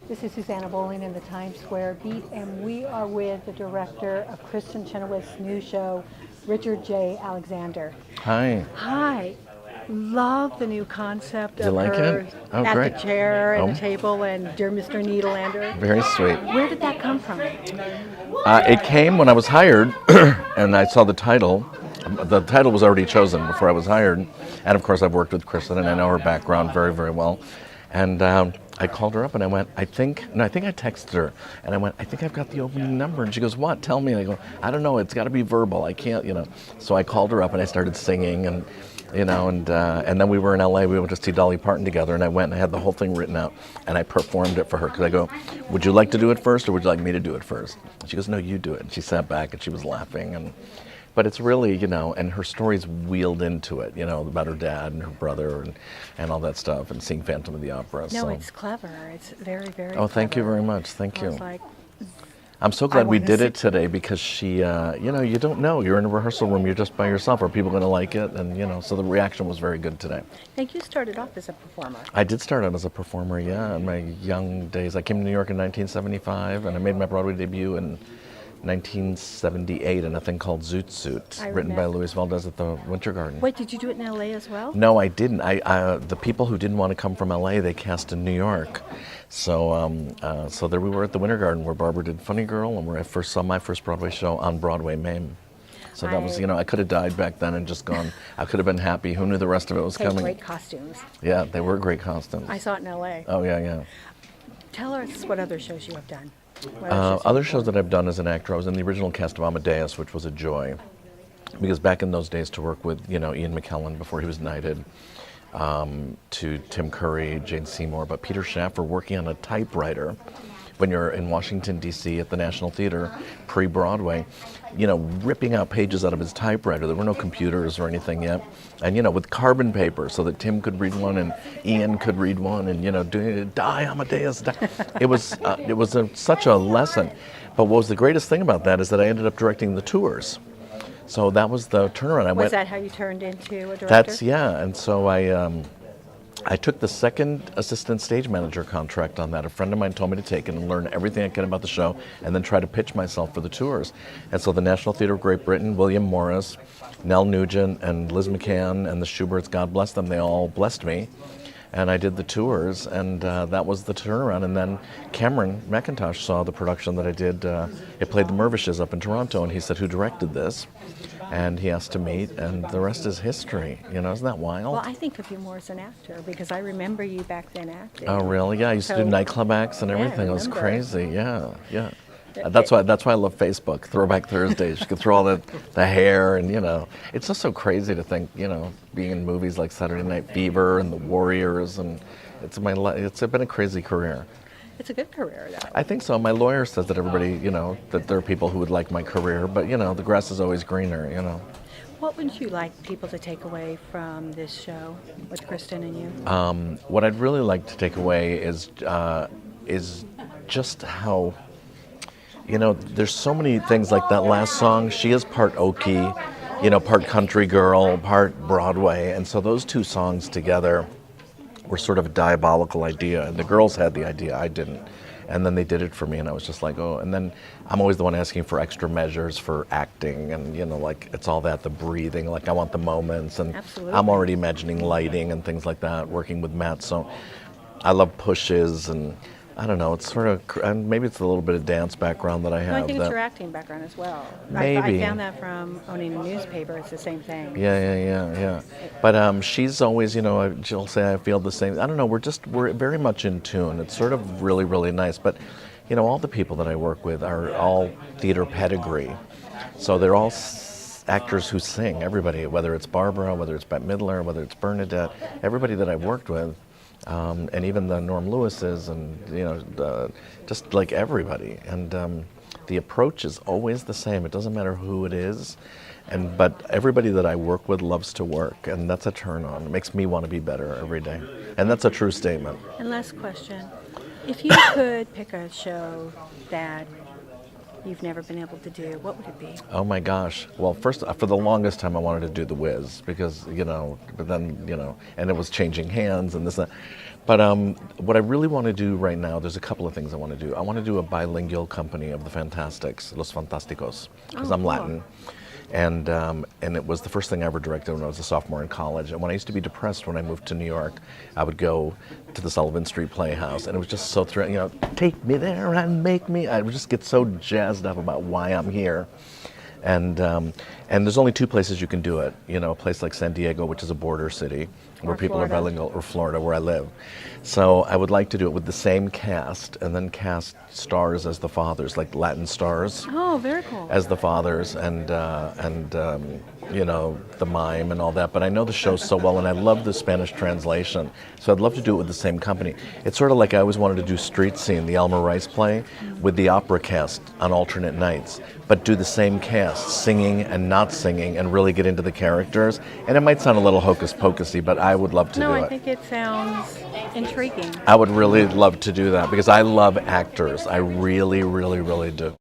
This is Susanna Bowling in the Times Square Beat, and we are with the director of Kristen Chenoweth's new show, Richard J. Alexander. Hi. Hi. Love the new concept You of like her it? Oh, at great. the chair and Oh. the table and Dear Mr. Needlelander. Very sweet. Where did that come from? It came when I was hired, and I saw the title. The title was already chosen before I was hired, and of course I've worked with Kristen, and I know her background very, very well. And I called her up, and I think I texted her, and I went, I think I've got the opening number, and she goes, what? Tell me. And I go, I don't know. It's got to be verbal. I can't. So I called her up, and I started singing, and then we were in LA. We went to see Dolly Parton together, and I went and I had the whole thing written out, and I performed it for her because I go, would you like to do it first, or would you like me to do it first? And she goes, no, you do it. And she sat back and she was laughing, but it's really, and her story's wheeled into it, about her dad and her brother and all that stuff, and seeing Phantom of the Opera. No, so. it's clever. It's very, very Oh, thank you clever. very much. Thank you. It's like, I'm so glad we wanna did see- it today because she, you don't know. You're in a rehearsal room. You're just by yourself. Are people going to like it? And, so the reaction was very good today. and you started off as a performer. I did start out as a performer, yeah, in my young days. I came to New York in 1975, and I made my Broadway debut in 1978 in a thing called Zoot Suit, I written by remember. Luis Valdez at the Winter Garden. Wait, did you do it in LA as well? No, I didn't. The people who didn't want to come from LA, they cast in New York. So there we were at the Winter Garden where Barbara did Funny Girl, and where I first saw my first Broadway show on Broadway, Mame. So that was, I could have died back then and just gone. I could have been happy. Who knew the rest of it was Had coming? great costumes. Yeah, they were great costumes. I saw it in LA. Oh, yeah. Tell us what other shows you have done. What Other you've shows done. that I've done as an actor, I was in the original cast of Amadeus, which was a joy. Because back in those days, to work with, Ian McKellen before he was knighted, to Tim Curry, Jane Seymour, but Peter Shaffer working on a typewriter when you're in Washington, D.C. at the National Theater, pre-Broadway, ripping out pages out of his typewriter. There were no computers or anything yet. And, with carbon paper so that Tim could read one and Ian could read one and, doing die, Amadeus, die. It was such a lesson. But what was the greatest thing about that is that I ended up directing the tours. So that was the turnaround. Was that how you turned into a director? That's, yeah. And so I took the second assistant stage manager contract on that. A friend of mine told me to take it and learn everything I could about the show and then try to pitch myself for the tours. And so the National Theatre of Great Britain, William Morris, Nell Nugent, and Liz McCann, and the Schuberts, God bless them, they all blessed me. And I did the tours, and that was the turnaround. And then Cameron McIntosh saw the production that I did. It played the Mervishes up in Toronto, and he said, who directed this? And he asked to meet, and the rest is history. Isn't that wild? Well, I think of you more as an actor because I remember you back then acting. Oh, really? Yeah, I used to do So- nightclub acts and Yeah, I everything. It was remember. crazy. Yeah. That's why I love Facebook. Throwback Thursdays. You can throw all the hair and it's just so crazy to think being in movies like Saturday Night Fever and The Warriors, and it's been a crazy career. It's a good career, though. I think so. My lawyer says that everybody that there are people who would like my career, but the grass is always greener. What would you like people to take away from this show with Kristen and you? What I'd really like to take away is just how. There's so many things like that last song. She is part Okie, part country girl, part Broadway. And so those two songs together were sort of a diabolical idea. And the girls had the idea, I didn't. And then they did it for me, and I was just like, oh. And then I'm always the one asking for extra measures for acting, and it's all that, the breathing. Like I want the moments, and Absolutely. I'm already imagining lighting and things like that. Working with Matt, so I love pushes, and I don't know. It's sort of, and maybe it's a little bit of dance background that I have. No, I think it's that- your acting background as well. Maybe. I found that from owning a newspaper. It's the same thing. Yeah. But she's always, she'll say, I feel the same. I don't know, we're very much in tune. It's sort of really, really nice. But, all the people that I work with are all theater pedigree. So they're all actors who sing, everybody, whether it's Barbara, whether it's Bette Midler, whether it's Bernadette, everybody that I've worked with. And even the Norm Lewises, and just like everybody. And the approach is always the same. It doesn't matter who it is, but everybody that I work with loves to work, and that's a turn on. It makes me want to be better every day, and that's a true statement. And last question. If you could pick a show that you've never been able to do, what would it be? Oh my gosh. Well, first, for the longest time, I wanted to do The Wiz because, but then, and it was changing hands and this and that. But what I really want to do right now, there's a couple of things I want to do. I want to do a bilingual company of the Fantastics, Los Fantásticos, because I'm cool. Latin. And it was the first thing I ever directed when I was a sophomore in college. And when I used to be depressed when I moved to New York, I would go to the Sullivan Street Playhouse, and it was just so thrilling. Take me there and make me. I would just get so jazzed up about why I'm here. And there's only two places you can do it. A place like San Diego, which is a border city, where Or people Florida. are bilingual, or Florida, where I live. So I would like to do it with the same cast, and then cast stars as the fathers, like Latin stars Oh, very cool. as the fathers, and the mime and all that. But I know the show so well, and I love the Spanish translation. So I'd love to do it with the same company. It's sort of like I always wanted to do Street Scene, the Elmer Rice play, with the opera cast on alternate nights, but do the same cast, singing and not singing, and really get into the characters. And it might sound a little hocus pocusy, but I would love to No, do I it. think it sounds intriguing. I would really love to do that because I love actors. I really, really, really do.